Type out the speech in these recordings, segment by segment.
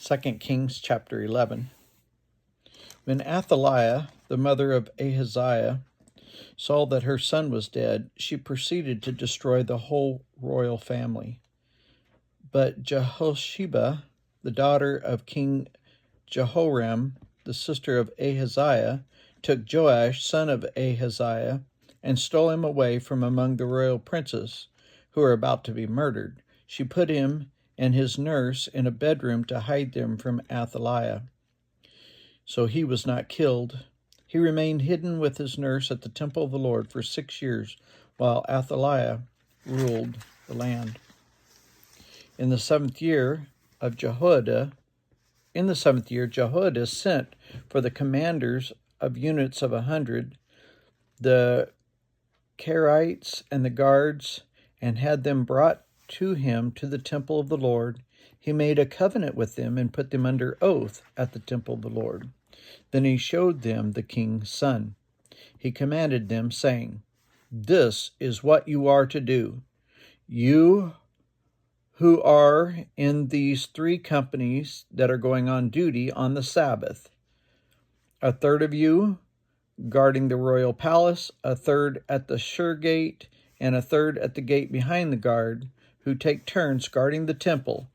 2 Kings chapter 11. When Athaliah, the mother of Ahaziah, saw that her son was dead, she proceeded to destroy the whole royal family. But Jehosheba, the daughter of King Jehoram, the sister of Ahaziah, took Joash, son of Ahaziah, and stole him away from among the royal princes who were about to be murdered. She put him and his nurse in a bedroom to hide them from Athaliah. So he was not killed. He remained hidden with his nurse at the temple of the Lord for 6 years, while Athaliah ruled the land. In the seventh year, Jehoiada sent for the commanders of units of 100, the Kerites and the guards, and had them brought to him to the temple of the Lord. He made a covenant with them and put them under oath at the temple of the Lord. Then he showed them the king's son. He commanded them, saying, "This is what you are to do. You who are in these 3 companies that are going on duty on the Sabbath, a third of you guarding the royal palace, a third at the Shur gate, and a third at the gate behind the guard, who take turns guarding the temple.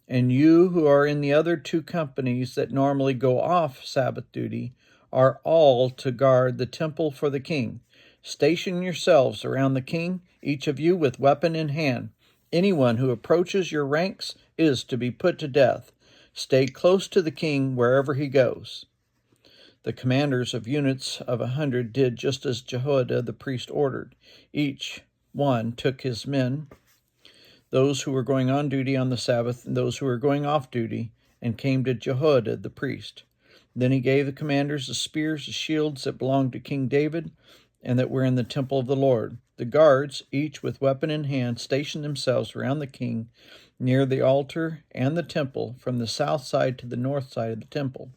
And you who are in the other 2 companies that normally go off Sabbath duty are all to guard the temple for the king. Station yourselves around the king, each of you with weapon in hand. Anyone who approaches your ranks is to be put to death. Stay close to the king wherever he goes." The commanders of units of 100 did just as Jehoiada the priest ordered. Each one took his men, those who were going on duty on the Sabbath and those who were going off duty, and came to Jehoiada the priest. Then he gave the commanders the spears, the shields that belonged to King David and that were in the temple of the Lord. The guards, each with weapon in hand, stationed themselves around the king near the altar and the temple, from the south side to the north side of the temple.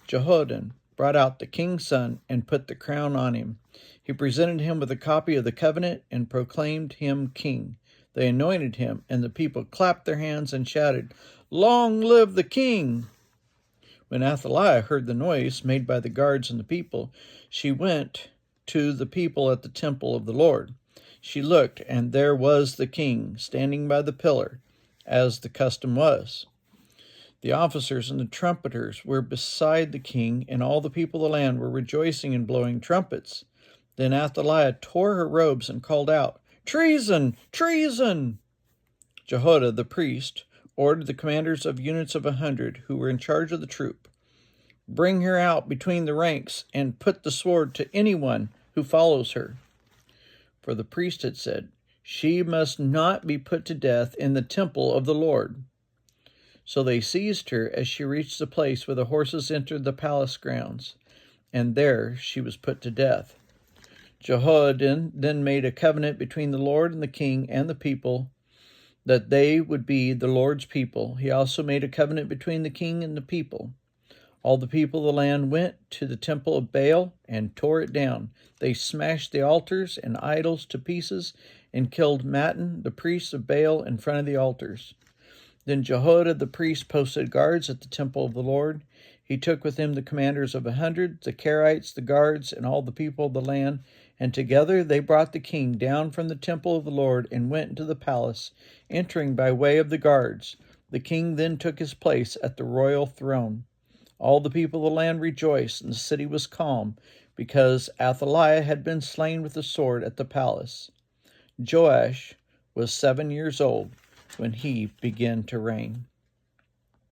Jehoiada brought out the king's son and put the crown on him. He presented him with a copy of the covenant and proclaimed him king. They anointed him, and the people clapped their hands and shouted, "Long live the king!" When Athaliah heard the noise made by the guards and the people, she went to the people at the temple of the Lord. She looked, and there was the king, standing by the pillar, as the custom was. The officers and the trumpeters were beside the king, and all the people of the land were rejoicing and blowing trumpets. Then Athaliah tore her robes and called out, "Treason! Treason!" Jehoiada the priest ordered the commanders of units of 100 who were in charge of the troop, "Bring her out between the ranks and put the sword to anyone who follows her." For the priest had said, "She must not be put to death in the temple of the Lord." So they seized her as she reached the place where the horses entered the palace grounds, and there she was put to death. Jehoiada then made a covenant between the Lord and the king and the people that they would be the Lord's people. He also made a covenant between the king and the people. All the people of the land went to the temple of Baal and tore it down. They smashed the altars and idols to pieces and killed Mattan, the priest of Baal, in front of the altars. Then Jehoiada the priest posted guards at the temple of the Lord. He took with him the commanders of 100, the Kerites, the guards, and all the people of the land, and together they brought the king down from the temple of the Lord and went into the palace, entering by way of the guards. The king then took his place at the royal throne. All the people of the land rejoiced, and the city was calm, because Athaliah had been slain with the sword at the palace. Joash was 7 years old when he began to reign.